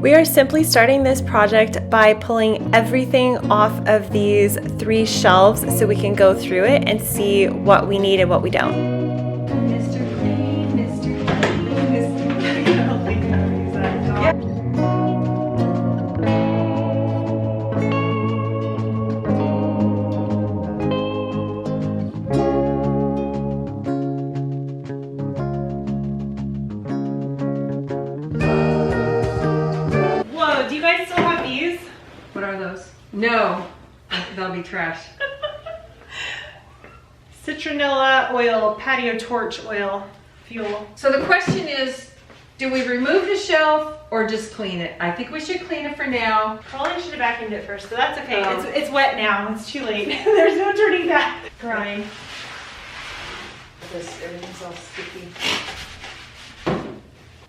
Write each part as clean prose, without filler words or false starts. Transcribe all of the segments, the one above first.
We are simply starting this project by pulling everything off of these 3 shelves so we can go through it and see what we need and what we don't. Mr. Clean, Mr. Clean, Mr. Clean. I don't think I use that. Whoa, do you guys still have these? What are those? No, that'll be trash. Citronella oil, patio torch oil, fuel. So the question is, do we remove the shelf or just clean it? I think we should clean it for now. Probably should have vacuumed it first, but that's okay. Oh. It's wet now. It's too late. There's no turning back. Crying. Everything's all sticky.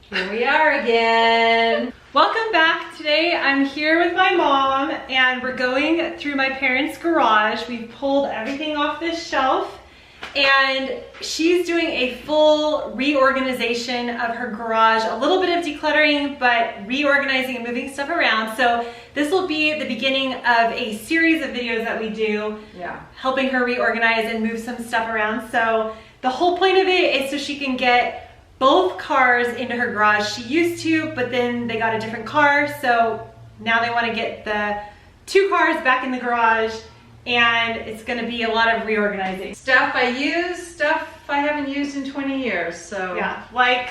Here we are again. Welcome back. Today I'm here with my mom and we're going through my parents' garage. We've pulled everything off this shelf and she's doing a full reorganization of her garage. A little bit of decluttering, but reorganizing and moving stuff around. So this will be the beginning of a series of videos that we do, helping her reorganize and move some stuff around. So the whole point of it is so she can get both cars into her garage. She used to, but then they got a different car. So now they want to get the 2 cars back in the garage and it's going to be a lot of reorganizing. Stuff I use, stuff I haven't used in 20 years, so. Yeah, like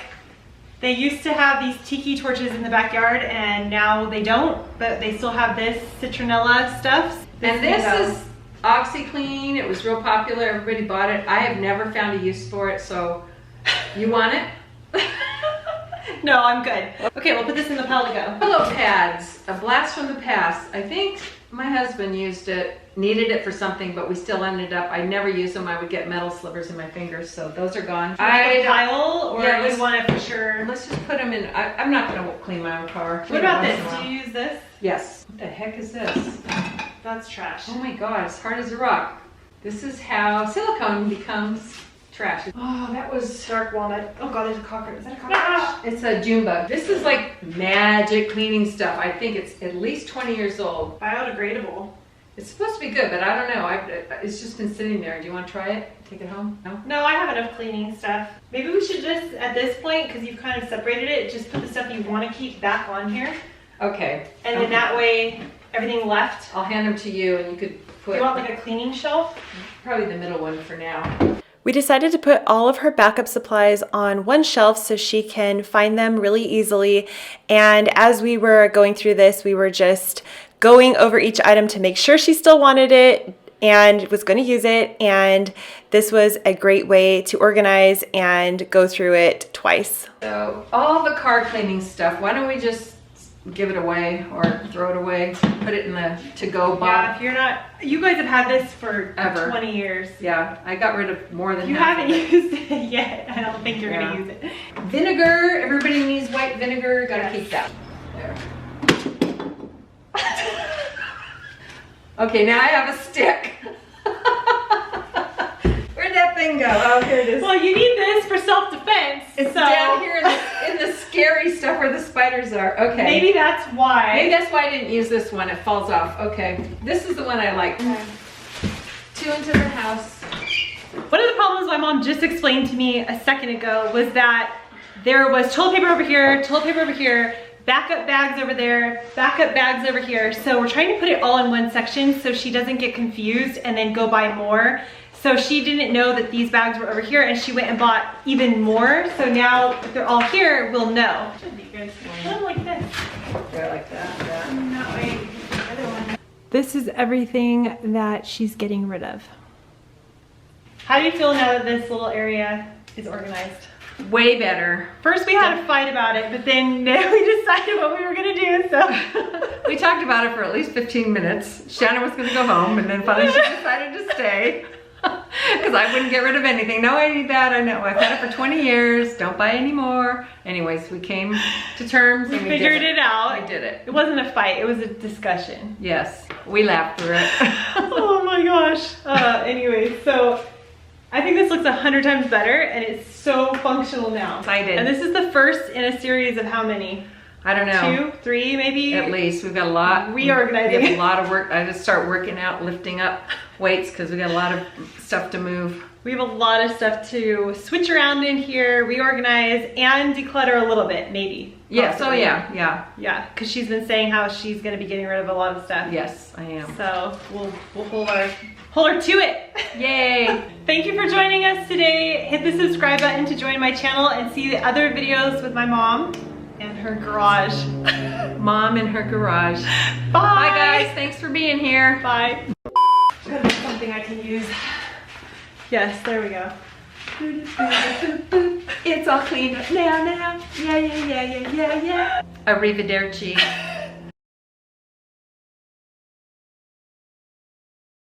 they used to have these tiki torches in the backyard and now they don't, but they still have this citronella stuff. And this is OxyClean. It was real popular. Everybody bought it. I have never found a use for it, so you want it? No, I'm good. Okay, we'll put this in the pile to go. Pillow pads, a blast from the past. I think my husband used it, needed it for something, but we still ended up, I never used them. I would get metal slivers in my fingers, so those are gone. A pile, or yeah, you want it for sure? Let's just put them in. I'm not going to clean my own car. What about this? Do you use this? Yes. What the heck is this? That's trash. Oh my God, it's hard as a rock. This is how silicone becomes trash. Oh, that was Dark walnut. Oh God, there's a cockroach. Is that a cockroach? It's a June bug. This is like magic cleaning stuff. I think it's at least 20 years old. Biodegradable. It's supposed to be good, but I don't know. It's just been sitting there. Do you want to try it? Take it home? No? No, I have enough cleaning stuff. Maybe we should just, at this point, because you've kind of separated it, just put the stuff you want to keep back on here. Okay. And then that way, everything left. I'll hand them to you and you could put... You want like a cleaning shelf? Probably the middle one for now. We decided to put all of her backup supplies on one shelf so she can find them really easily. And as we were going through this, we were just going over each item to make sure she still wanted it and was going to use it. And this was a great way to organize and go through it twice. So all the car cleaning stuff, why don't we just give it away or throw it away, put it in the to-go box? Yeah, if you're not, you guys have had this for Ever. 20 years. Yeah, I got rid of more than You half haven't of it. used it yet. I don't think you're Yeah. gonna use it. Vinegar, everybody needs white vinegar, gotta Yes. keep that. There. Okay, now I have a stick. Where'd that thing go? Oh, here it is. Well, you need this for self-defense. It's so down here in the scary stuff where the spiders are. Okay. Maybe that's why. Maybe that's why I didn't use this one. It falls off. Okay. This is the one I like. Okay. 2 into the house. One of the problems my mom just explained to me a second ago was that there was toilet paper over here, backup bags over there, backup bags over here. So we're trying to put it all in one section so she doesn't get confused and then go buy more. So she didn't know that these bags were over here and she went and bought even more. So now if they're all here, we'll know. Should be good. Put them like this. Yeah, like that. Yeah. And that way, the other one. This is everything that she's getting rid of. How do you feel now that this little area is organized? Way better. First we had a fight about it, but then we decided what we were gonna do, so. We talked about it for at least 15 minutes. Shannon was gonna go home and then finally she decided to stay. Because I wouldn't get rid of anything. No, I need that. I know. I've had it for 20 years. Don't buy any more. Anyways, we came to terms and we figured it out. We did it. It wasn't a fight. It was a discussion. Yes. We laughed through it. Oh my gosh. Anyways, so I think this looks 100 times better and it's so functional now. Excited. And this is the first in a series of how many? I don't know. 2, 3 maybe? At least. We've got a lot. Reorganizing. We have a lot of work. I just start working out, lifting up weights because we got a lot of stuff to move. We have a lot of stuff to switch around in here, reorganize, and declutter a little bit, maybe. Yes, Possibly. oh yeah. Yeah, because she's been saying how she's going to be getting rid of a lot of stuff. Yes, I am. So we'll hold her to it. Yay! Thank you for joining us today. Hit the subscribe button to join my channel and see the other videos with my mom and her garage. Mom in her garage. Bye. Bye guys, thanks for being here. Bye. Something I can use. Yes, there we go. It's all cleaned up now. Yeah. Arrivederci.